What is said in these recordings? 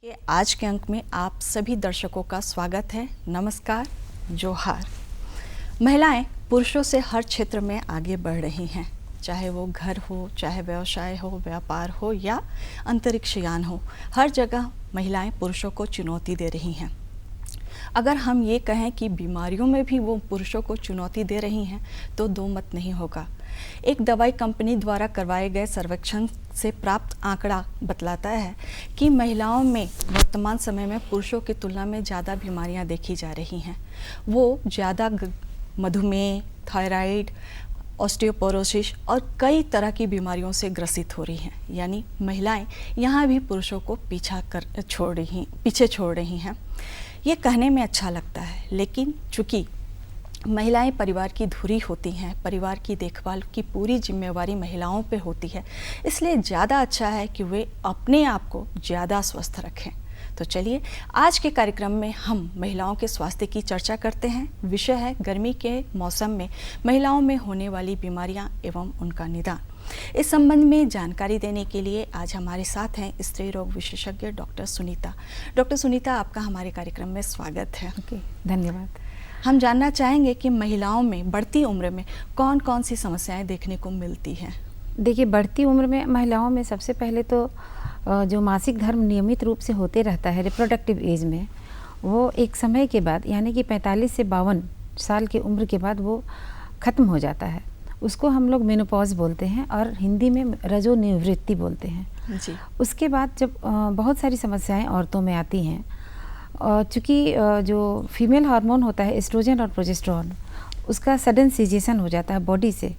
के आज के अंक में आप सभी दर्शकों का स्वागत है। नमस्कार, जोहार। महिलाएं पुरुषों से हर क्षेत्र में आगे बढ़ रही हैं, चाहे वो घर हो, चाहे व्यवसाय हो, व्यापार हो या अंतरिक्ष यान हो। हर जगह महिलाएं पुरुषों को चुनौती दे रही हैं। अगर हम ये कहें कि बीमारियों में भी वो पुरुषों को चुनौती दे रही हैं तो दो मत नहीं होगा। एक दवाई कंपनी द्वारा करवाए गए सर्वेक्षण से प्राप्त आंकड़ा बतलाता है कि महिलाओं में वर्तमान समय में पुरुषों की तुलना में ज़्यादा बीमारियां देखी जा रही हैं। वो ज़्यादा मधुमेह, थायराइड, ऑस्टियोपोरोसिस और कई तरह की बीमारियों से ग्रसित हो रही हैं। यानी महिलाएं यहाँ भी पुरुषों को पीछे छोड़ रही हैं। ये कहने में अच्छा लगता है, लेकिन चूँकि महिलाएं परिवार की धुरी होती हैं, परिवार की देखभाल की पूरी जिम्मेवारी महिलाओं पे होती है, इसलिए ज़्यादा अच्छा है कि वे अपने आप को ज़्यादा स्वस्थ रखें। तो चलिए आज के कार्यक्रम में हम महिलाओं के स्वास्थ्य की चर्चा करते हैं। विषय है गर्मी के मौसम में महिलाओं में होने वाली बीमारियां एवं उनका निदान। इस संबंध में जानकारी देने के लिए आज हमारे साथ हैं स्त्री रोग विशेषज्ञ डॉक्टर सुनीता। डॉक्टर सुनीता, आपका हमारे कार्यक्रम में स्वागत है। धन्यवाद। हम जानना चाहेंगे कि महिलाओं में बढ़ती उम्र में कौन कौन सी समस्याएं देखने को मिलती हैं? देखिए, बढ़ती उम्र में महिलाओं में सबसे पहले तो जो मासिक धर्म नियमित रूप से होते रहता है रिप्रोडक्टिव एज में, वो एक समय के बाद यानी कि 45 से 52 साल की उम्र के बाद वो ख़त्म हो जाता है। उसको हम लोग मेनोपॉज बोलते हैं और हिंदी में रजो निवृत्ति बोलते हैं जी। उसके बाद जब बहुत सारी समस्याएं औरतों में आती हैं, चूँकि जो फीमेल हार्मोन होता है एस्ट्रोजन और प्रोजेस्टेरोन, उसका सडन सीजेशन हो जाता है बॉडी से,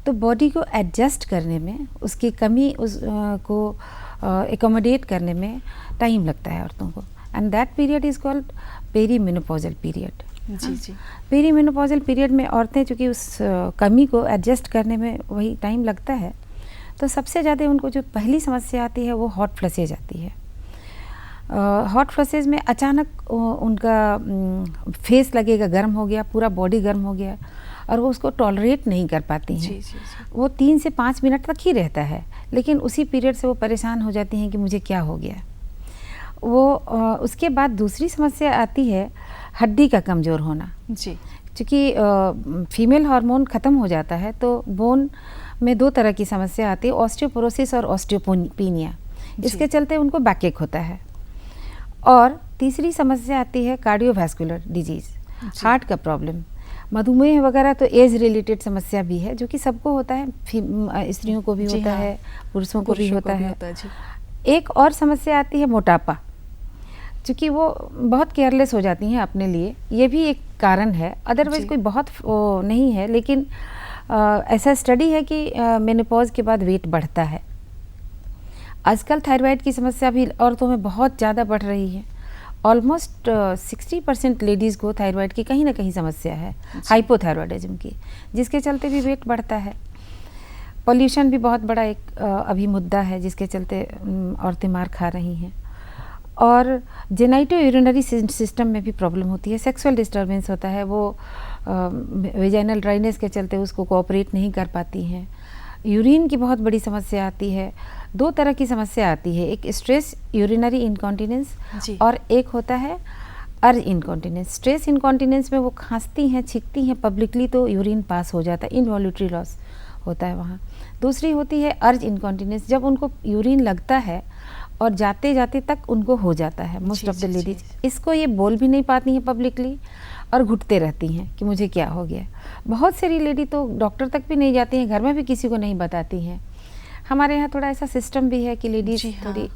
तो बॉडी को एडजस्ट करने में, उसकी कमी को एकोमोडेट करने में टाइम लगता है औरतों को। And that period is called perimenopausal period. जी जी। पेरीमेनोपॉजल पीरियड में औरतें चूँकि उस कमी को एडजस्ट करने में वही टाइम लगता है, तो सबसे ज़्यादा उनको जो पहली समस्या आती है वो हॉट फ्लसेज आती है। हॉट फ्लसेज में अचानक उनका फेस लगेगा गर्म हो गया, पूरा बॉडी गर्म हो गया और वो उसको टॉलरेट नहीं कर पाती हैं। जी, जी, जी। वो 3 से 5 मिनट तक ही रहता है, लेकिन उसी पीरियड से वो परेशान हो जाती हैं कि मुझे क्या हो गया। वो उसके बाद दूसरी समस्या आती है हड्डी का कमज़ोर होना। जी। क्योंकि फीमेल हार्मोन ख़त्म हो जाता है तो बोन में 2 तरह की समस्या आती है, ऑस्टियोपोरोसिस और ऑस्टियोपेनिया। इसके चलते उनको बैकएक होता है। और तीसरी समस्या आती है कार्डियोवैस्कुलर डिजीज़, हार्ट का प्रॉब्लम। मधुमेह वगैरह तो एज रिलेटेड समस्या भी है, जो कि सबको होता है, स्त्रियों को भी होता है, पुरुषों को भी होता है। एक और समस्या आती है मोटापा, क्योंकि वो बहुत केयरलेस हो जाती हैं अपने लिए, ये भी एक कारण है। अदरवाइज कोई बहुत नहीं है, लेकिन ऐसा स्टडी है कि मेनोपॉज के बाद वेट बढ़ता है। आजकल थायराइड की समस्या भी औरतों में बहुत ज़्यादा बढ़ रही है। ऑलमोस्ट 60% लेडीज़ को थायराइड की कहीं ना कहीं समस्या है, हाइपोथायरॉयडिज्म की, जिसके चलते भी वेट बढ़ता है। पॉल्यूशन भी बहुत बड़ा एक अभी मुद्दा है, जिसके चलते औरतें मार खा रही हैं। और जेनाइटो यूरिनरी सिस्टम में भी प्रॉब्लम होती है, सेक्सुअल डिस्टर्बेंस होता है, वो वेजाइनल ड्राइनेस के चलते उसको कोऑपरेट नहीं कर पाती हैं। यूरिन की बहुत बड़ी समस्या आती है। 2 तरह की समस्या आती है, एक स्ट्रेस यूरिनरी इनकॉन्टिनेंस और एक होता है अर्ज इनकॉन्टिनेंस। स्ट्रेस इनकॉन्टिनेंस में वो खांसती हैं, छींकती हैं पब्लिकली, तो यूरिन पास हो जाता है, इनवॉल्यूटरी लॉस होता है वहाँ। दूसरी होती है अर्ज इनकॉन्टिनेंस, जब उनको यूरिन लगता है और जाते जाते तक उनको हो जाता है। मोस्ट ऑफ द लेडीज इसको ये बोल भी नहीं पाती हैं पब्लिकली और घुटते रहती हैं कि मुझे क्या हो गया। बहुत सारी लेडी तो डॉक्टर तक भी नहीं जाती हैं, घर में भी किसी को नहीं बताती हैं। हमारे यहाँ थोड़ा ऐसा सिस्टम भी है कि लेडीज थोड़ी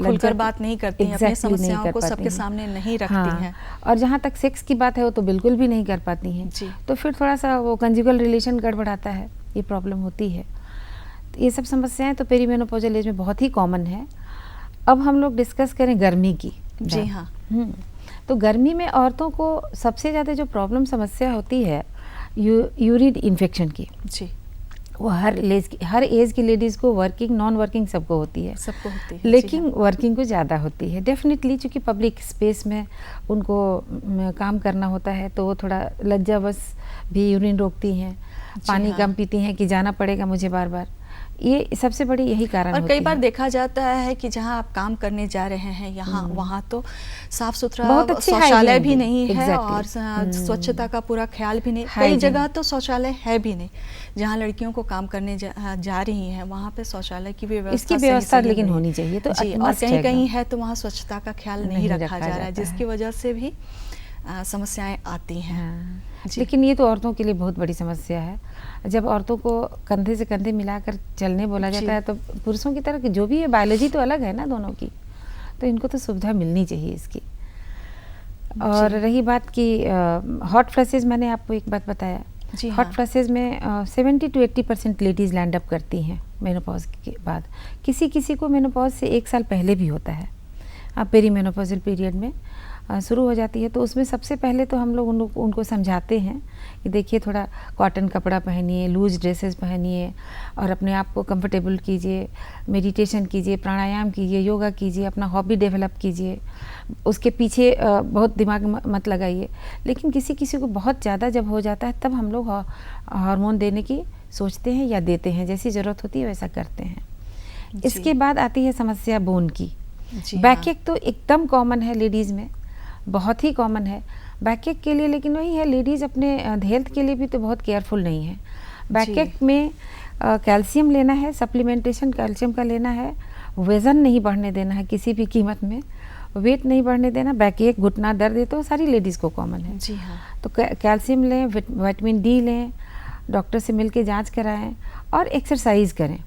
खुलकर बात नहीं करती हैं, अपनी समस्याओं को सबके सामने नहीं रखती हैं। और जहाँ तक सेक्स की बात है वो तो बिल्कुल भी नहीं कर पाती हैं। तो फिर थोड़ा सा वो कंजुगल रिलेशन गड़बड़ाता है, ये प्रॉब्लम होती है। तो ये सब समस्याएं तो पेरीमेनोपॉजल एज में बहुत ही कॉमन है। अब हम लोग डिस्कस करें गर्मी की। जी हाँ। तो गर्मी में औरतों को सबसे ज़्यादा जो प्रॉब्लम समस्या होती है यूरिन इन्फेक्शन की। जी। वो हर एज की लेडीज़ को, वर्किंग नॉन वर्किंग सबको होती है, सबको होती है, लेकिन वर्किंग को ज़्यादा होती है डेफिनेटली, क्योंकि पब्लिक स्पेस में उनको काम करना होता है, तो वो थोड़ा लज्जा बस भी यूरिन रोकती हैं, पानी कम पीती हैं कि जाना पड़ेगा मुझे बार बार। ये सबसे बड़ी यही कारण और होती कई बार है। देखा जाता है कि जहाँ आप काम करने जा रहे हैं यहाँ वहाँ तो साफ सुथरा बहुत अच्छी शौचालय hygiene भी नहीं है exactly. और स्वच्छता का पूरा ख्याल भी नहीं। कई Hygiene. जगह तो शौचालय है भी नहीं, जहाँ लड़कियों को काम करने जा रही हैं वहाँ पे शौचालय की भी व्यवस्था इसकी व्यवस्था सही लेकिन नहीं। होनी चाहिए तो जी, और must कहीं कहीं है है तो वहाँ स्वच्छता का ख्याल नहीं रखा जा रहा है, जाता जिसकी वजह से भी समस्याएं आती हैं। हाँ। जी। लेकिन ये तो औरतों के लिए बहुत बड़ी समस्या है। जब औरतों को कंधे से कंधे मिलाकर चलने बोला जी। जाता है तो पुरुषों की तरह की जो भी है, बायोलॉजी तो अलग है ना दोनों की, तो इनको तो सुविधा मिलनी चाहिए इसकी। और जी। रही बात की हॉट फ्लैशेज, मैंने आपको एक बात बताया, जी हॉट हाँ। फ्लैशेज में 70 to 80% लेडीज़ लैंड अप करती हैं मेनोपॉज के बाद। किसी किसी को मेनोपॉज से 1 साल पहले भी होता है। पेरी मेनोपॉजल पीरियड में शुरू हो जाती है, तो उसमें सबसे पहले तो हम लोग उनको समझाते हैं कि देखिए थोड़ा कॉटन कपड़ा पहनिए, लूज ड्रेसेस पहनिए और अपने आप को कंफर्टेबल कीजिए, मेडिटेशन कीजिए, प्राणायाम कीजिए, योगा कीजिए, अपना हॉबी डेवलप कीजिए, उसके पीछे बहुत दिमाग मत लगाइए। लेकिन किसी किसी को बहुत ज़्यादा जब हो जाता है तब हम लोग हार्मोन देने की सोचते हैं या देते हैं, जैसी ज़रूरत होती है वैसा करते हैं। इसके बाद आती है समस्या बोन की। बैकएक तो एकदम कॉमन है लेडीज़ में, बहुत ही कॉमन है बैकएक के लिए। लेकिन वही है, लेडीज़ अपने हेल्थ के लिए भी तो बहुत केयरफुल नहीं है। बैकएक में कैल्शियम लेना है, सप्लीमेंटेशन कैल्शियम का लेना है, वज़न नहीं बढ़ने देना है किसी भी कीमत में, वेट नहीं बढ़ने देना। बैकएक, घुटना दर्द, ये तो सारी लेडीज़ को कॉमन है। जी हाँ। तो कैल्शियम लें, विटामिन डी लें, डॉक्टर से मिल के जाँच कराएँ और एक्सरसाइज करें।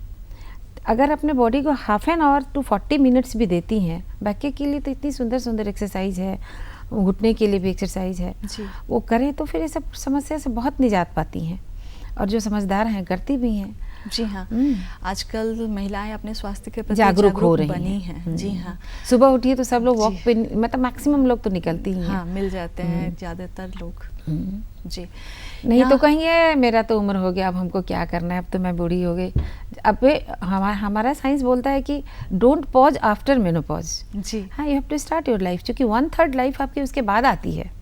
अगर अपने बॉडी को half an hour to 40 minutes भी देती हैं, बैकएक के लिए तो इतनी सुंदर सुंदर एक्सरसाइज है, घुटने के लिए भी एक्सरसाइज है, वो करें तो फिर ये सब समस्या से बहुत निजात पाती हैं। और जो समझदार हैं करती भी हैं। जी हाँ। आजकल महिलाएं अपने स्वास्थ्य के प्रति जागरूक हो रही बनी हैं। जी हाँ। सुबह उठिए तो सब लोग वॉक पे, मतलब मैक्सिमम लोग तो निकलती ही हैं। हाँ, मिल जाते हैं ज़्यादातर लोग। जी। नहीं तो कहेंगे मेरा तो उम्र हो गया, अब हमको क्या करना है, अब तो मैं बूढ़ी हो गई। अब हमारा साइंस बोलता है कि डोंट पॉज आफ्टर मेनोपॉज। जी हाँ, you have to start your life, क्योंकि 1/3 लाइफ आपकी उसके बाद आती है।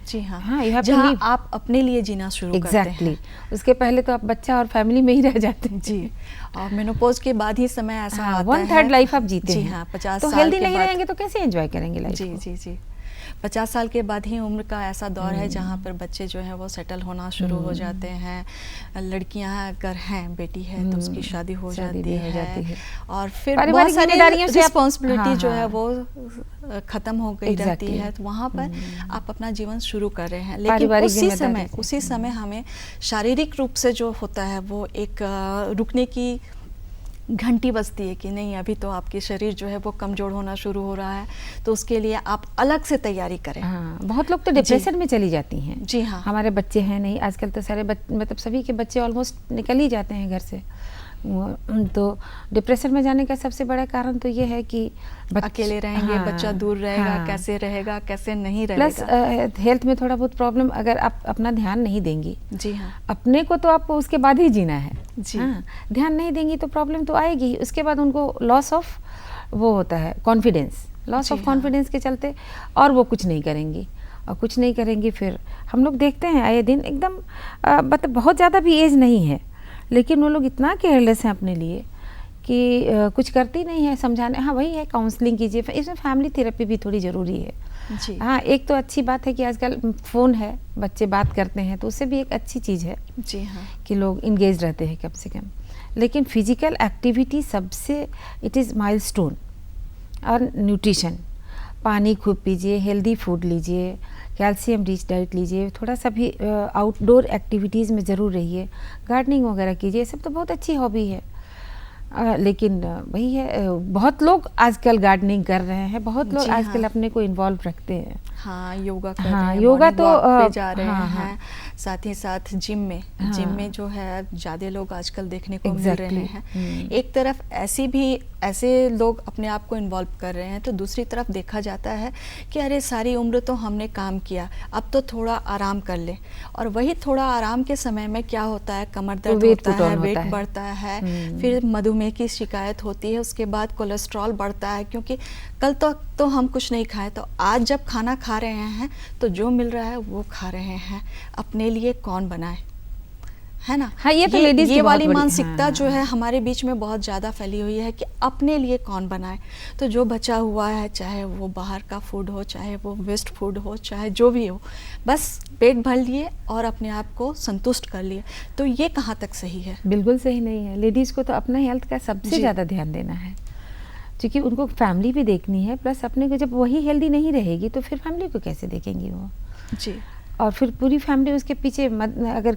जी हाँ। हाँ, you have to जहाँ live. आप अपने लिए जीना शुरू करते हैं। उसके पहले तो आप बच्चा और फैमिली में ही रह जाते हैं। जी। और मेनोपॉज के बाद ही समय ऐसा आता है 1/3 लाइफ आप जीते हैं। जी हाँ। 50 तो साल हेल्दी के नहीं बाद रहेंगे तो कैसे एंजॉय करेंगे लाइफ जी को? जी जी 50 साल के बाद ही उम्र का ऐसा दौर है जहाँ पर बच्चे जो हैं वो सेटल होना शुरू हो जाते हैं। लड़कियां अगर हैं, बेटी है तो उसकी शादी हो जाती है और फिर बहुत सारी रिस्पॉन्सिबिलिटी जो है वो खत्म हो गई रहती है। तो वहाँ पर आप अपना जीवन शुरू कर रहे हैं, लेकिन उसी समय हमें शारीरिक रूप से जो होता है वो एक रुकने की घंटी बजती है कि नहीं, अभी तो आपके शरीर जो है वो कमजोर होना शुरू हो रहा है, तो उसके लिए आप अलग से तैयारी करें। हाँ, बहुत लोग तो डिप्रेशन में चली जाती हैं। जी हाँ। हमारे बच्चे हैं नहीं, आजकल तो सारे मतलब सभी के बच्चे ऑलमोस्ट निकल ही जाते हैं घर से। तो डिप्रेशन में जाने का सबसे बड़ा कारण तो ये है कि अकेले रहेंगे, बच्चा दूर रहेगा, कैसे रहेगा, कैसे नहीं रहेगा। प्लस हेल्थ में थोड़ा बहुत प्रॉब्लम, अगर आप अपना ध्यान नहीं देंगी। जी हाँ। अपने को तो आपको उसके बाद ही जीना है। जी हाँ, ध्यान नहीं देंगी तो प्रॉब्लम तो आएगी। उसके बाद उनको लॉस ऑफ वो होता है कॉन्फिडेंस, लॉस ऑफ कॉन्फिडेंस के चलते और वो कुछ नहीं करेंगी, और कुछ नहीं करेंगी फिर हम लोग देखते हैं आए दिन एकदम मतलब बहुत ज़्यादा भी एज नहीं है, लेकिन वो लोग इतना केयरलेस हैं अपने लिए कि कुछ करती नहीं है समझाने। हाँ, वही है, काउंसलिंग कीजिए, इसमें फैमिली थेरेपी भी थोड़ी ज़रूरी है। जी। हाँ, एक तो अच्छी बात है कि आजकल फ़ोन है, बच्चे बात करते हैं, तो उससे भी एक अच्छी चीज़ है। जी हाँ। कि लोग इंगेज रहते हैं कम से कम। लेकिन फिजिकल एक्टिविटी सबसे, इट इज़ माइलस्टोन। और न्यूट्रिशन, पानी खूब पीजिए, हेल्दी फूड लीजिए, कैल्शियम रिच डाइट लीजिए, थोड़ा सा भी आउटडोर एक्टिविटीज़ में ज़रूर रहिए, गार्डनिंग वगैरह कीजिए, सब तो बहुत अच्छी हॉबी है। लेकिन वही है, बहुत लोग आजकल गार्डनिंग कर रहे हैं, बहुत लोग आजकल अपने को इन्वॉल्व रखते हैं। हाँ, योगा कर रहे हैं, योगा तो पे जा रहे हैं, साथ ही साथ जिम में जो है ज़्यादा लोग आजकल देखने को मिल रहे हैं। एक तरफ ऐसे लोग अपने आप को इन्वॉल्व कर रहे हैं, तो दूसरी तरफ देखा जाता है कि अरे सारी उम्र तो हमने काम किया, अब तो थोड़ा आराम कर ले। और वही थोड़ा आराम के समय में क्या होता है, कमर दर्द होता है, वेट बढ़ता है, फिर मधुमेह की शिकायत होती है, उसके बाद कोलेस्ट्रॉल बढ़ता है, क्योंकि कल तक तो हम कुछ नहीं खाए, तो आज जब खाना खा रहे हैं तो जो मिल रहा है वो खा रहे हैं। अपने लिए कौन बनाए? है ना। हाँ, ये तो लेडीज ये वाली मानसिकता जो है हमारे बीच में बहुत ज़्यादा फैली हुई है कि अपने लिए कौन बनाए। तो जो बचा हुआ है, चाहे वो बाहर का फूड हो, चाहे वो वेस्ट फूड हो, चाहे जो भी हो, बस पेट भर लिए और अपने आप को संतुष्ट कर लिए। तो ये कहाँ तक सही है? बिल्कुल सही नहीं है। लेडीज़ को तो अपना हेल्थ का सबसे ज़्यादा ध्यान देना है, क्योंकि उनको फैमिली भी देखनी है, प्लस अपने को जब वही हेल्दी नहीं रहेगी तो फिर फैमिली को कैसे देखेंगी वो जी। और फिर पूरी फैमिली उसके पीछे अगर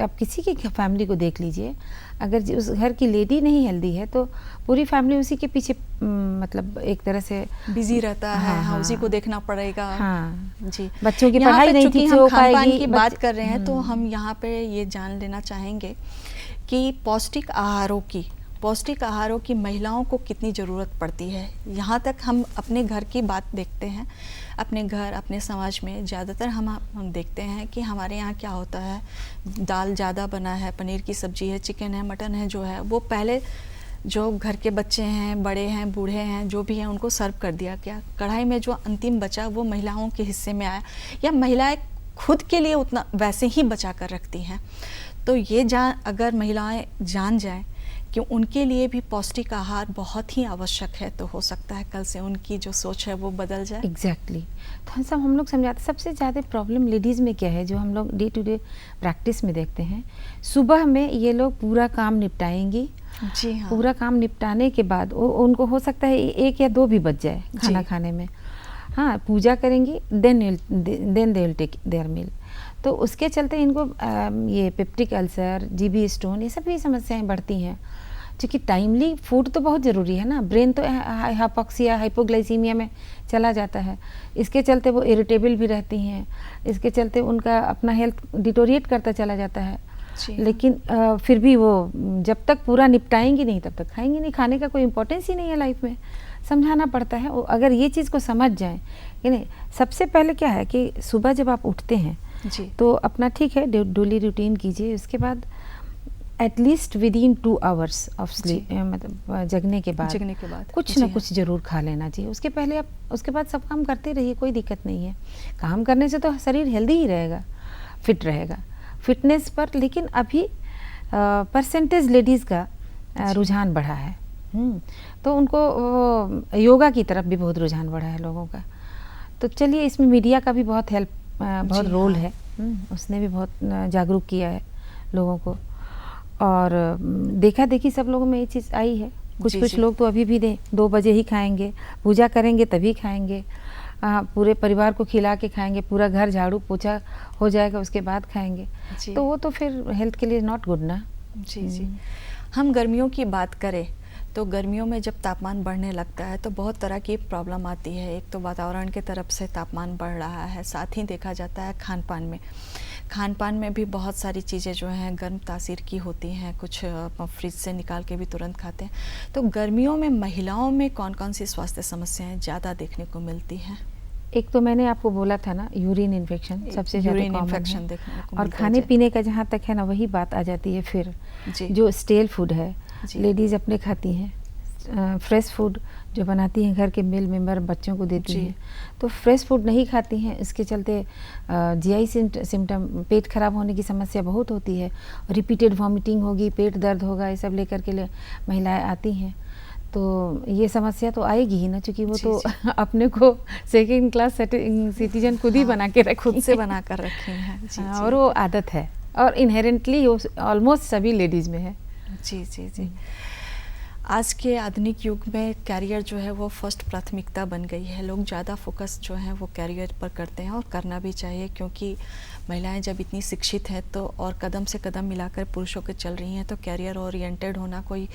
आप किसी की फैमिली को देख लीजिए, अगर उस घर की लेडी नहीं हेल्दी है तो पूरी फैमिली उसी के पीछे मतलब एक तरह से बिजी रहता है। हाँ, उसी को देखना पड़ेगा। हाँ जी। बच्चों की पढ़ाई नहीं ठीक से हो पाएगी। खान-पान की बात कर रहे हैं तो हम यहाँ पे ये जान लेना चाहेंगे कि पौष्टिक आहारों की महिलाओं को कितनी ज़रूरत पड़ती है। यहाँ तक हम अपने घर की बात देखते हैं, अपने घर, अपने समाज में ज़्यादातर हम देखते हैं कि हमारे यहाँ क्या होता है, दाल ज़्यादा बना है, पनीर की सब्ज़ी है, चिकन है, मटन है, जो है वो पहले जो घर के बच्चे हैं, बड़े हैं, बूढ़े हैं, जो भी हैं, उनको सर्व कर दिया गया। कढ़ाई में जो अंतिम बचा वो महिलाओं के हिस्से में आया, या महिलाएं खुद के लिए उतना वैसे ही बचा कर रखती हैं। तो ये अगर महिलाएं जान जाएं कि उनके लिए भी पौष्टिक आहार बहुत ही आवश्यक है, तो हो सकता है कल से उनकी जो सोच है वो बदल जाए। एग्जैक्टली तो हम लोग समझाते, सबसे ज़्यादा प्रॉब्लम लेडीज़ में क्या है जो हम लोग डे टू डे प्रैक्टिस में देखते हैं। सुबह में ये लोग पूरा काम निपटाएंगी। जी हाँ। पूरा काम निपटाने के बाद उनको हो सकता है 1 या 2 भी बज जाए खाना खाने में। हाँ, पूजा करेंगी, then they will take their meal. तो उसके चलते इनको ये पेप्टिक अल्सर, जीबी स्टोन, ये सभी समस्याएं बढ़ती हैं। क्योंकि टाइमली फूड तो बहुत ज़रूरी है ना। ब्रेन तो हाइपोक्सिया, हाइपोग्लाइसीमिया में चला जाता है। इसके चलते वो इरिटेबल भी रहती हैं, इसके चलते उनका अपना हेल्थ डिटोरिएट करता चला जाता है। लेकिन फिर भी वो जब तक पूरा निपटाएंगी नहीं तब तक खाएंगी नहीं। खाने का कोई इम्पोर्टेंस ही नहीं है लाइफ में, समझाना पड़ता है। अगर ये चीज़ को समझ जाएं कि नहीं, सबसे पहले क्या है कि सुबह जब आप उठते हैं जी, तो अपना ठीक है डेली रूटीन कीजिए। उसके बाद at least within 2 hours of sleep, मतलब जगने के बाद कुछ ना कुछ ज़रूर खा लेना चाहिए। उसके पहले आप उसके बाद सब काम करते रहिए, कोई दिक्कत नहीं है। काम करने से तो शरीर हेल्दी ही रहेगा, फिट रहेगा। फिटनेस पर लेकिन अभी परसेंटेज लेडीज़ का रुझान बढ़ा है। तो उनको योगा की तरफ भी बहुत रुझान बढ़ा है लोगों का। तो चलिए, इसमें मीडिया का भी बहुत रोल है। उसने भी बहुत जागरूक किया है लोगों को, और देखा देखी सब लोगों में ये चीज़ आई है। कुछ लोग तो अभी भी 2 बजे ही खाएंगे, पूजा करेंगे तभी खाएंगे, पूरे परिवार को खिला के खाएंगे, पूरा घर झाड़ू पोछा हो जाएगा उसके बाद खाएंगे। तो वो तो फिर हेल्थ के लिए नॉट गुड ना। जी। हम गर्मियों की बात करें तो गर्मियों में जब तापमान बढ़ने लगता है तो बहुत तरह की प्रॉब्लम आती है। एक तो वातावरण के तरफ से तापमान बढ़ रहा है, साथ ही देखा जाता है खान पान में भी बहुत सारी चीज़ें जो हैं गर्म तासीर की होती हैं, कुछ फ्रिज से निकाल के भी तुरंत खाते हैं। तो गर्मियों में महिलाओं में कौन कौन सी स्वास्थ्य समस्याएं ज़्यादा देखने को मिलती हैं? एक तो मैंने आपको बोला था ना, यूरिन इन्फेक्शन सबसे ज़्यादा इन्फेक्शन देखने को, और खाने पीने का जहाँ तक है ना, वही बात आ जाती है फिर जो स्टेल फूड है। लेडीज़ अपने खाती हैं, फ्रेश फूड जो बनाती हैं घर के मेल मेंबर बच्चों को देती हैं, तो फ्रेश फूड नहीं खाती हैं। इसके चलते जीआई सिम्टम, पेट खराब होने की समस्या बहुत होती है। रिपीटेड वॉमिटिंग होगी, पेट दर्द होगा, ये सब लेकर के महिलाएं आती हैं। तो ये समस्या तो आएगी ही ना, क्योंकि वो तो अपने को सेकेंड क्लास सिटीजन खुद ही बना के खुद से बना कर रखे हैं। और वो आदत है, और इनहेरेंटली ऑलमोस्ट सभी लेडीज़ में है। जी। आज के आधुनिक युग में कैरियर जो है वो फर्स्ट प्राथमिकता बन गई है। लोग ज़्यादा फोकस जो है वो कैरियर पर करते हैं, और करना भी चाहिए, क्योंकि महिलाएं जब इतनी शिक्षित हैं तो और कदम से कदम मिलाकर पुरुषों के चल रही हैं, तो कैरियर ओरिएंटेड होना कोई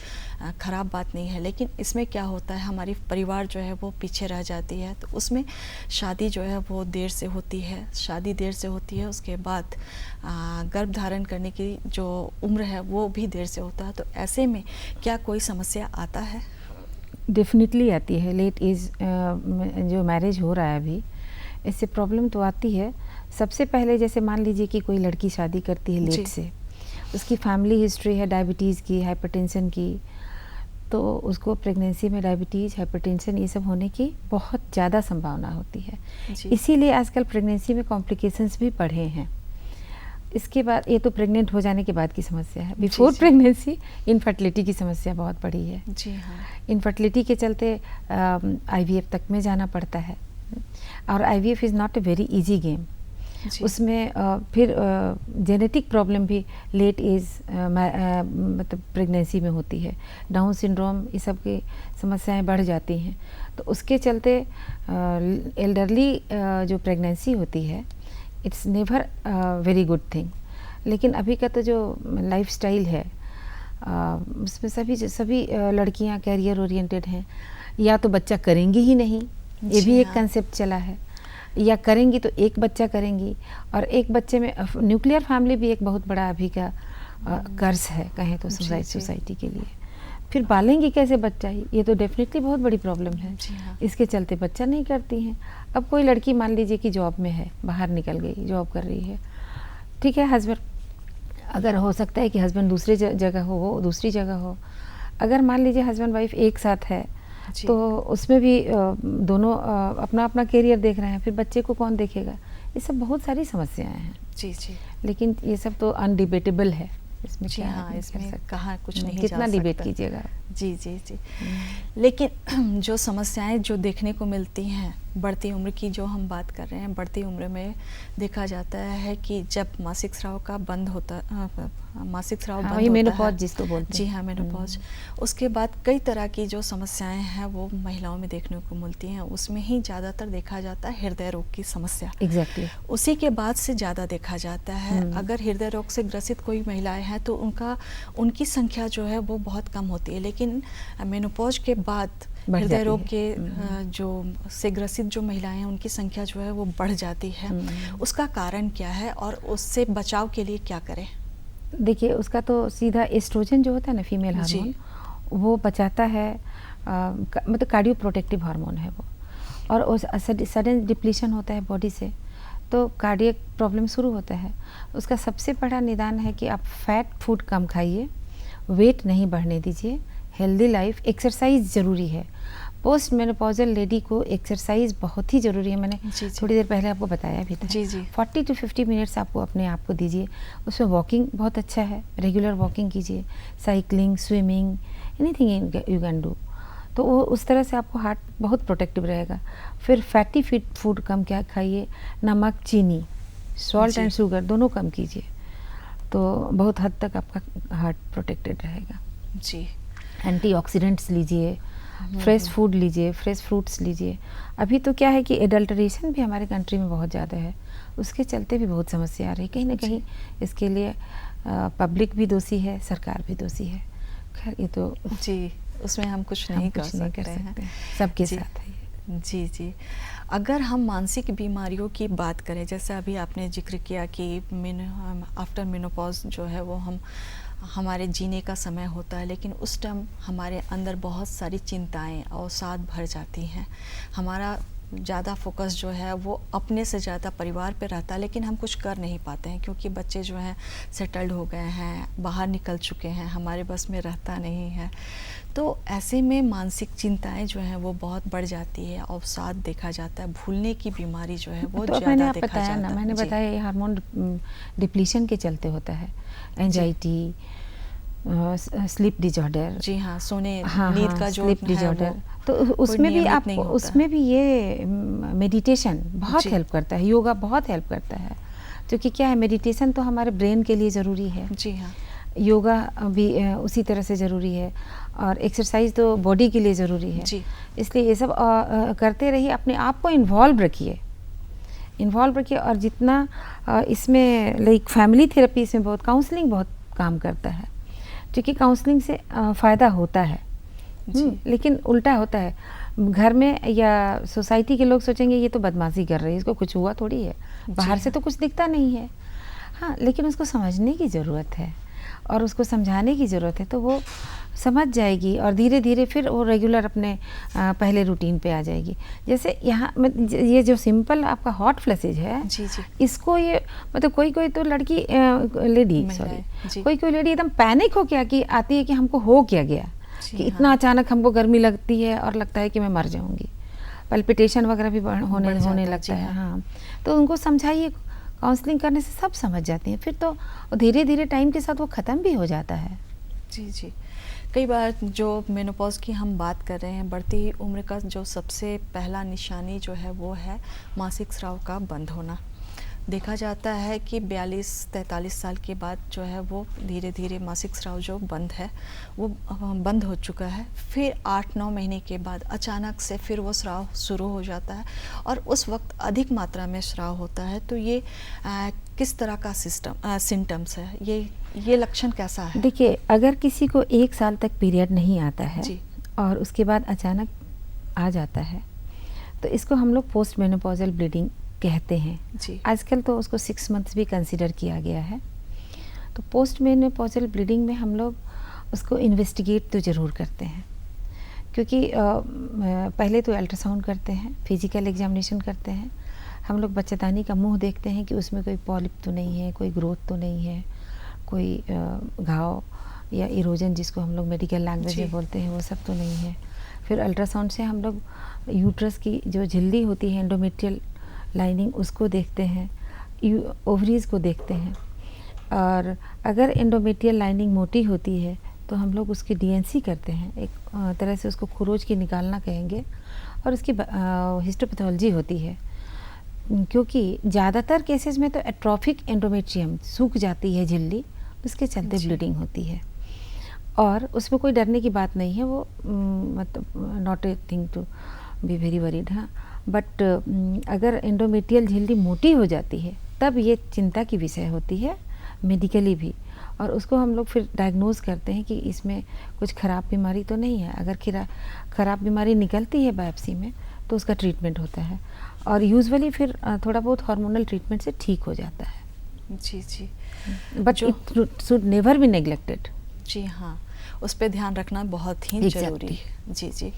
ख़राब बात नहीं है। लेकिन इसमें क्या होता है, हमारी परिवार जो है वो पीछे रह जाती है। तो उसमें शादी जो है वो देर से होती है, उसके बाद गर्भ धारण करने की जो उम्र है वो भी देर से होता है। तो ऐसे में क्या कोई समस्या आता है? डेफिनेटली आती है। लेट एज जो मैरिज हो रहा है अभी, इससे प्रॉब्लम तो आती है। सबसे पहले जैसे मान लीजिए कि कोई लड़की शादी करती है लेट से, उसकी फैमिली हिस्ट्री है डायबिटीज़ की, हाइपरटेंशन की, तो उसको प्रेगनेंसी में डायबिटीज़, हाइपरटेंशन, ये सब होने की बहुत ज़्यादा संभावना होती है। इसीलिए आजकल प्रेगनेंसी में कॉम्प्लिकेशंस भी बढ़े हैं। इसके बाद ये तो प्रेग्नेंट हो जाने के बाद की समस्या है। बिफोर प्रेगनेंसी इनफर्टिलिटी की समस्या बहुत बड़ी है। जी हाँ। इनफर्टिलिटी के चलते IVF तक में जाना पड़ता है, और IVF is not a very easy game. उसमें फिर जेनेटिक प्रॉब्लम भी लेट एज मतलब प्रेगनेंसी में होती है। डाउन सिंड्रोम, ये सब की समस्याएं बढ़ जाती हैं। तो उसके चलते एल्डरली जो प्रेगनेंसी होती है, it's never very good thing. लेकिन अभी का तो जो लाइफस्टाइल है, उसमें सभी लड़कियां कैरियर ओरिएंटेड हैं। या तो बच्चा करेंगी ही नहीं, ये भी एक कंसेप्ट चला है, या करेंगी तो एक बच्चा करेंगी, और एक बच्चे में न्यूक्लियर फैमिली भी एक बहुत बड़ा अभी का कर्ज है कहें तो सोसाइटी के लिए। फिर पालेंगी कैसे बच्चा, ये तो डेफिनेटली बहुत बड़ी प्रॉब्लम है। इसके चलते बच्चा नहीं करती हैं। अब कोई लड़की मान लीजिए कि जॉब में है, बाहर निकल गई, जॉब कर रही है, ठीक है, हस्बैंड अगर हो सकता है कि हस्बैंड दूसरी जगह हो, वो दूसरी जगह हो, अगर मान लीजिए हस्बैंड वाइफ एक साथ है, तो उसमें भी दोनों अपना अपना करियर देख रहे हैं, फिर बच्चे को कौन देखेगा? ये सब बहुत सारी समस्याएं हैं। जी जी। लेकिन ये सब तो अनडिबेटेबल है, इसमें जी हाँ, इसमें कहाँ कुछ नहीं कितना डिबेट कीजिएगा। जी जी जी। लेकिन जो समस्याएं जो देखने को मिलती हैं बढ़ती उम्र की, जो हम बात कर रहे हैं, बढ़ती उम्र में देखा जाता है कि जब मासिक स्राव का बंद होता, मासिक स्राव बंद होता मेनोपॉज है, जिसको बोलते हैं। जी हाँ, मेनोपॉज, उसके बाद कई तरह की जो समस्याएं हैं वो महिलाओं में देखने को मिलती हैं। उसमें ही ज़्यादातर देखा जाता है हृदय रोग की समस्या। एग्जैक्टली। उसी के बाद से ज़्यादा देखा जाता है। अगर हृदय रोग से ग्रसित कोई महिलाएं हैं तो उनकी संख्या जो है वो बहुत कम होती है, लेकिन मेनोपॉज के बाद हृदय रोग के जो से ग्रसित जो महिलाएं हैं उनकी संख्या जो है वो बढ़ जाती है। उसका कारण क्या है और उससे बचाव के लिए क्या करें? देखिए, उसका तो सीधा एस्ट्रोजन जो होता है ना, फीमेल हार्मोन, वो बचाता है, मतलब कार्डियो प्रोटेक्टिव हार्मोन है वो, और उस सडन डिप्लीशन होता है बॉडी से तो कार्डियक प्रॉब्लम शुरू होता है। उसका सबसे बड़ा निदान है कि आप फैट फूड कम खाइए, वेट नहीं बढ़ने दीजिए, हेल्दी लाइफ, एक्सरसाइज ज़रूरी है। पोस्ट मेनोपॉजल लेडी को एक्सरसाइज बहुत ही ज़रूरी है। मैंने थोड़ी देर पहले आपको बताया भी था। 40 to 50 मिनट्स आपको अपने आप को दीजिए। उसमें वॉकिंग बहुत अच्छा है, रेगुलर वॉकिंग कीजिए, cycling, swimming, anything you can do. तो वो उस तरह से आपको हार्ट बहुत प्रोटेक्टिव रहेगा। फिर फैटी फूड कम क्या खाइए, नमक, चीनी, सॉल्ट एंड शुगर दोनों कम कीजिए, तो बहुत हद तक आपका हार्ट प्रोटेक्टेड रहेगा। जी। एंटीऑक्सीडेंट्स लीजिए, फ्रेश फूड लीजिए, फ्रेश फ्रूट्स लीजिए। अभी तो क्या है कि एडल्टरेशन भी हमारे कंट्री में बहुत ज़्यादा है, उसके चलते भी बहुत समस्या आ रही है। कहीं ना कहीं इसके लिए पब्लिक भी दोषी है, सरकार भी दोषी है। खैर ये तो जी, उसमें हम कुछ नहीं कर सकते हैं, सबके साथ है। जी जी। अगर हम मानसिक बीमारियों की बात करें, जैसे अभी आपने जिक्र किया कि आफ्टर मेनोपॉज जो है वो हमारे जीने का समय होता है, लेकिन उस टाइम हमारे अंदर बहुत सारी चिंताएं अवसाद भर जाती हैं। हमारा ज़्यादा फोकस जो है वो अपने से ज़्यादा परिवार पे रहता है, लेकिन हम कुछ कर नहीं पाते हैं क्योंकि बच्चे जो हैं सेटल्ड हो गए हैं, बाहर निकल चुके हैं, हमारे बस में रहता नहीं है। तो ऐसे में मानसिक चिंताएं जो हैं वो बहुत बढ़ जाती है, अवसाद देखा जाता है, भूलने की बीमारी जो है वो तो ज़्यादा देखा जाता है। मैंने बताया ये हार्मोन डिप्लीशन के चलते होता है। एंजाइटी, स्लीप डिजॉर्डर, जी हाँ, नींद का जो स्लीप डिजॉर्डर, तो उसमें भी आप उसमें भी ये मेडिटेशन बहुत हेल्प करता है, योगा बहुत हेल्प करता है। क्योंकि क्या है, मेडिटेशन तो हमारे ब्रेन के लिए ज़रूरी है। जी हाँ। योगा भी उसी तरह से ज़रूरी है, और एक्सरसाइज तो बॉडी के लिए ज़रूरी है। जी। इसलिए ये सब करते रहिए, अपने आप को इन्वॉल्व रखिए, और जितना इसमें लाइक फैमिली थेरेपी, इसमें बहुत काउंसलिंग बहुत काम करता है, क्योंकि काउंसलिंग से फ़ायदा होता है। लेकिन उल्टा होता है, घर में या सोसाइटी के लोग सोचेंगे ये तो बदमाशी कर रही है, इसको कुछ हुआ थोड़ी है, बाहर से तो कुछ दिखता नहीं है। हाँ, लेकिन उसको समझने की ज़रूरत है और उसको समझाने की ज़रूरत है, तो वो समझ जाएगी और धीरे धीरे फिर वो रेगुलर अपने पहले रूटीन पे आ जाएगी। जैसे यहाँ ये जो सिंपल आपका हॉट फ्लैशेज है, जी जी, इसको ये मतलब कोई तो लड़की लेडी कोई लेडी एकदम पैनिक हो क्या कि आती है कि हमको हो क्या गया, कि इतना अचानक हमको गर्मी लगती है और लगता है कि मैं मर जाऊंगी, पल्पिटेशन वगैरह भी होने लगता है। हाँ, तो उनको समझाइए काउंसलिंग करने से सब समझ जाती हैं, फिर तो धीरे धीरे टाइम के साथ वो ख़त्म भी हो जाता है। जी जी। कई बार जो मेनोपॉज की हम बात कर रहे हैं, बढ़ती उम्र का जो सबसे पहला निशानी जो है वो है मासिक स्राव का बंद होना। देखा जाता है कि 42-43 साल के बाद जो है वो धीरे धीरे मासिक स्राव जो बंद है वो बंद हो चुका है। फिर 8-9 महीने के बाद अचानक से फिर वो स्राव शुरू हो जाता है और उस वक्त अधिक मात्रा में स्राव होता है। तो ये किस तरह का सिम्टम्स है, ये लक्षण कैसा है? देखिए, अगर किसी को 1 साल तक पीरियड नहीं आता है जी। और उसके बाद अचानक आ जाता है, तो इसको हम लोग पोस्ट मेनोपॉजल ब्लीडिंग कहते हैं। जी। आजकल तो उसको 6 मंथ्स भी कंसिडर किया गया है। तो पोस्ट मेनोपॉजल ब्लीडिंग में हम लोग उसको इन्वेस्टिगेट तो ज़रूर करते हैं, क्योंकि पहले तो अल्ट्रासाउंड करते हैं, फिजिकल एग्जामिनेशन करते हैं, हम लोग बच्चेदानी का मुंह देखते हैं कि उसमें कोई पॉलिप तो नहीं है, कोई ग्रोथ तो नहीं है, कोई घाव या इरोजन जिसको हम लोग मेडिकल लैंग्वेज में बोलते हैं वो सब तो नहीं है। फिर अल्ट्रासाउंड से हम लोग यूट्रस की जो झिल्ली होती है, एंडोमेट्रियल लाइनिंग, उसको देखते हैं, ओवरीज़ को देखते हैं। और अगर एंडोमेट्रियल लाइनिंग मोटी होती है तो हम लोग उसकी डीएनसी करते हैं, एक तरह से उसको खुरोज की निकालना कहेंगे, और उसकी हिस्टोपैथोलॉजी होती है। क्योंकि ज़्यादातर केसेस में तो एट्रोफिक एंडोमेट्रियम सूख जाती है झिल्ली, उसके चलते ब्लीडिंग होती है, और उसमें कोई डरने की बात नहीं है, वो मतलब not a thing to be very worried. हाँ, बट अगर एंडोमेट्रियल झिल्ली मोटी हो जाती है तब ये चिंता की विषय होती है मेडिकली भी, और उसको हम लोग फिर डायग्नोज करते हैं कि इसमें कुछ ख़राब बीमारी तो नहीं है। अगर ख़राब बीमारी निकलती है बायोप्सी में तो उसका ट्रीटमेंट होता है, और यूजुअली फिर थोड़ा बहुत हार्मोनल ट्रीटमेंट से ठीक हो जाता है। जी जी। But it should never be neglected. जी हाँ, उस पर ध्यान रखना बहुत ही ज़रूरी है। जी जी।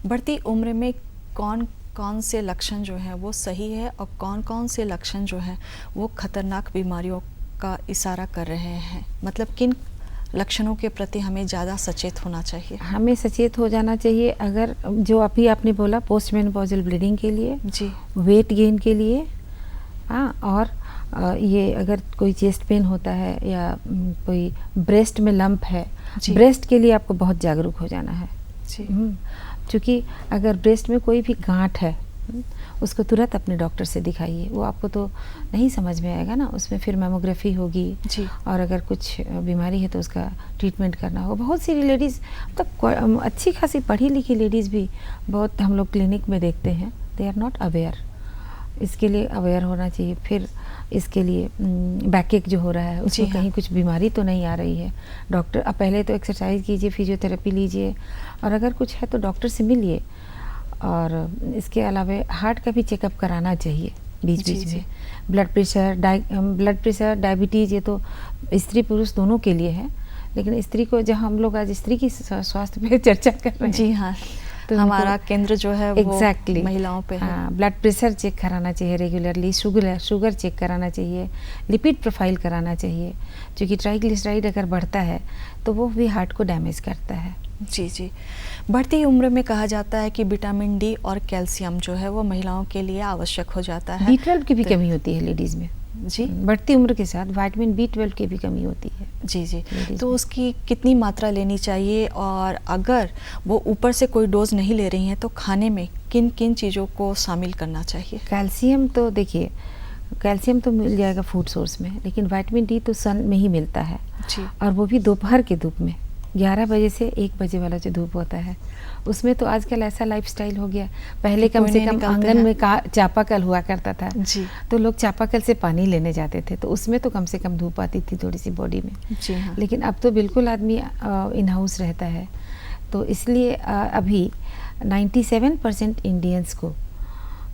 बढ़ती उम्र में कौन कौन से लक्षण जो हैं वो सही है और कौन कौन से लक्षण जो हैं वो खतरनाक बीमारियों का इशारा कर रहे हैं? मतलब किन लक्षणों के प्रति हमें ज़्यादा सचेत होना चाहिए? हमें सचेत हो जाना चाहिए, अगर जो अभी आपने बोला पोस्ट मेनोपॉजल ब्लीडिंग के लिए, जी, वेट गेन के लिए, हाँ, और ये अगर कोई चेस्ट पेन होता है या कोई ब्रेस्ट में लंप है, ब्रेस्ट के लिए आपको बहुत जागरूक हो जाना है। जी। क्योंकि अगर ब्रेस्ट में कोई भी गांठ है उसको तुरंत अपने डॉक्टर से दिखाइए, वो आपको तो नहीं समझ में आएगा ना, उसमें फिर मेमोग्राफी होगी जी। और अगर कुछ बीमारी है तो उसका ट्रीटमेंट करना होगा। बहुत सी लेडीज़, मतलब अच्छी खासी पढ़ी लिखी लेडीज़ भी बहुत हम लोग क्लिनिक में देखते हैं, दे आर नॉट अवेयर। इसके लिए अवेयर होना चाहिए। फिर इसके लिए बैकएक जो हो रहा है उसमें कहीं कुछ बीमारी तो नहीं आ रही है, डॉक्टर, अब पहले तो एक्सरसाइज कीजिए, फिजियोथेरेपी लीजिए, और अगर कुछ है तो डॉक्टर से मिलिए। और इसके अलावा हार्ट का भी चेकअप कराना चाहिए बीच बीच में। ब्लड प्रेशर, डायबिटीज़, ये तो स्त्री पुरुष दोनों के लिए है, लेकिन स्त्री को, जहाँ हम लोग आज स्त्री की स्वास्थ्य पे चर्चा कर रहे हैं, जी हाँ, तो हमारा केंद्र जो है वो एग्जैक्टली महिलाओं पे है। हाँ, ब्लड प्रेशर चेक कराना चाहिए रेगुलरली, शुगर चेक कराना चाहिए, लिपिड प्रोफाइल कराना चाहिए, क्योंकि ट्राइग्लिसराइड अगर बढ़ता है तो वो भी हार्ट को डैमेज करता है। जी जी। बढ़ती उम्र में कहा जाता है कि विटामिन डी और कैल्शियम जो है वो महिलाओं के लिए आवश्यक हो जाता है। B12 की भी कमी होती है लेडीज़ में। जी, बढ़ती उम्र के साथ विटामिन B12 की भी कमी होती है। जी जी। तो उसकी कितनी मात्रा लेनी चाहिए, और अगर वो ऊपर से कोई डोज नहीं ले रही हैं तो खाने में किन किन चीज़ों को शामिल करना चाहिए? कैल्शियम तो देखिए, कैल्शियम तो मिल जाएगा फूड सोर्स में, लेकिन विटामिन डी तो सन में ही मिलता है जी। और वो भी दोपहर के धूप में, 11 बजे से 1 बजे वाला जो धूप होता है उसमें। तो आजकल ऐसा लाइफस्टाइल हो गया, पहले कम से कम आंगन में चापाकल हुआ करता था जी। तो लोग चापाकल से पानी लेने जाते थे, तो उसमें तो कम से कम धूप आती थी थोड़ी सी बॉडी में। जी हाँ। लेकिन अब तो बिल्कुल आदमी इन हाउस रहता है, तो इसलिए अभी 97% इंडियंस को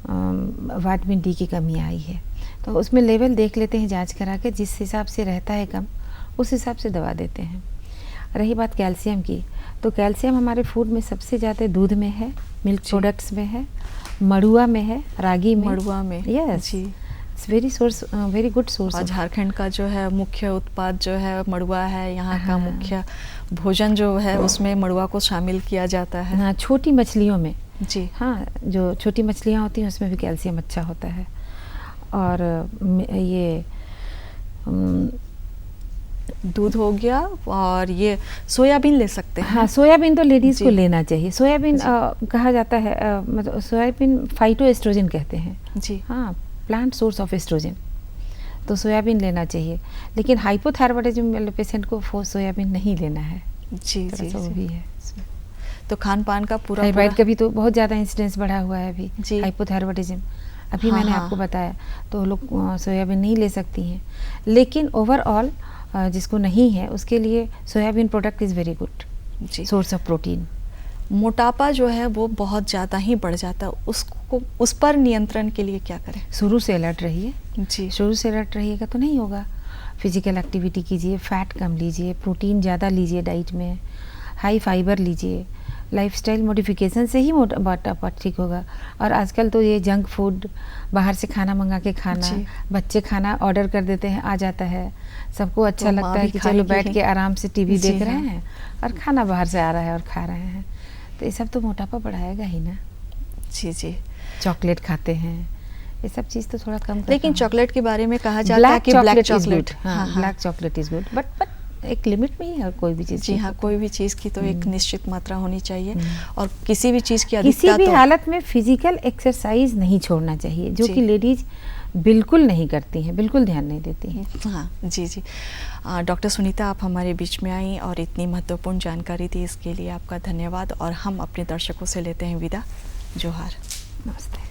विटामिन डी की कमी आई है। तो उसमें लेवल देख लेते हैं जांच करा के, जिस हिसाब से रहता है कम उस हिसाब से दवा देते हैं। रही बात कैल्शियम की, तो कैल्शियम हमारे फूड में सबसे ज़्यादा दूध में है, मिल्क प्रोडक्ट्स में है, मड़ुआ में है, रागी में, मड़ुआ में, yes, it's very good source. और झारखंड का जो है मुख्य उत्पाद जो है मड़ुआ है, यहाँ का मुख्य भोजन जो है उसमें मड़ुआ को शामिल किया जाता है। हाँ, छोटी मछलियों में, जी हाँ, जो छोटी मछलियाँ होती हैं उसमें भी कैल्शियम अच्छा होता है। और ये दूध हो गया, और ये सोयाबीन ले सकते हैं। हाँ, सोयाबीन तो लेडीज़ को जी। लेना चाहिए। सोयाबीन कहा जाता है मतलब सोयाबीन फाइटोएस्ट्रोजन कहते हैं। जी। हाँ, प्लांट सोर्स ऑफ एस्ट्रोजन, तो सोयाबीन लेना चाहिए। लेकिन हाइपोथायराइडिज्म वाले पेशेंट को सोयाबीन नहीं लेना है। जी थोड़ा जी सा वो जी। भी है। तो खान पान का पूरा थायराइड का भी तो बहुत ज़्यादा इंसिडेंस बढ़ा हुआ है अभी, जी। हाइपोथायराइडिज्म। अभी हाँ, मैंने हाँ। आपको बताया, तो लोग सोयाबीन नहीं ले सकती हैं। लेकिन ओवरऑल जिसको नहीं है उसके लिए soybean product is very good जी। Source of protein. मोटापा जो है वो बहुत ज़्यादा ही बढ़ जाता है, उसको उस पर नियंत्रण के लिए क्या करें? शुरू से अलर्ट रहिए। जी। शुरू से अलर्ट रहिएगा तो नहीं होगा। फिजिकल एक्टिविटी कीजिए, फैट कम लीजिए, प्रोटीन ज़्यादा लीजिए डाइट में, हाई फाइबर लीजिए। लाइफस्टाइल मॉडिफिकेशन से ही मोटापा ठीक होगा। और आजकल तो ये जंक फूड, बाहर से खाना मंगा के खाना, जी। बच्चे खाना ऑर्डर कर देते हैं, आ जाता है, सबको अच्छा तो माँ लगता है भी कि चलो खाएगी बैठ ही। के आराम से टीवी जी देख रहे हाँ। हैं और खाना बाहर से आ रहा है और खा रहे हैं, तो ये सब तो मोटापा बढ़ाएगा ही ना। जी जी। चॉकलेट खाते हैं, ये सब चीज़ तो थोड़ा कम लेकिन करना। चॉकलेट के बारे में कहा जाता है कि ब्लैक चॉकलेट, हाँ, black chocolate is good, but एक लिमिट में ही है कोई भी चीज़। जी हाँ, कोई भी चीज़ की तो एक निश्चित मात्रा होनी चाहिए, और किसी भी चीज़ की किसी अधिकता भी तो हालत में फिजिकल एक्सरसाइज नहीं छोड़ना चाहिए, जो जी। कि लेडीज बिल्कुल नहीं करती हैं, बिल्कुल ध्यान नहीं देती हैं। हाँ जी जी। डॉक्टर सुनीता, आप हमारे बीच में आई और इतनी महत्वपूर्ण जानकारी दी, इसके लिए आपका धन्यवाद। और हम अपने दर्शकों से लेते हैं विदा। जोहार। नमस्ते।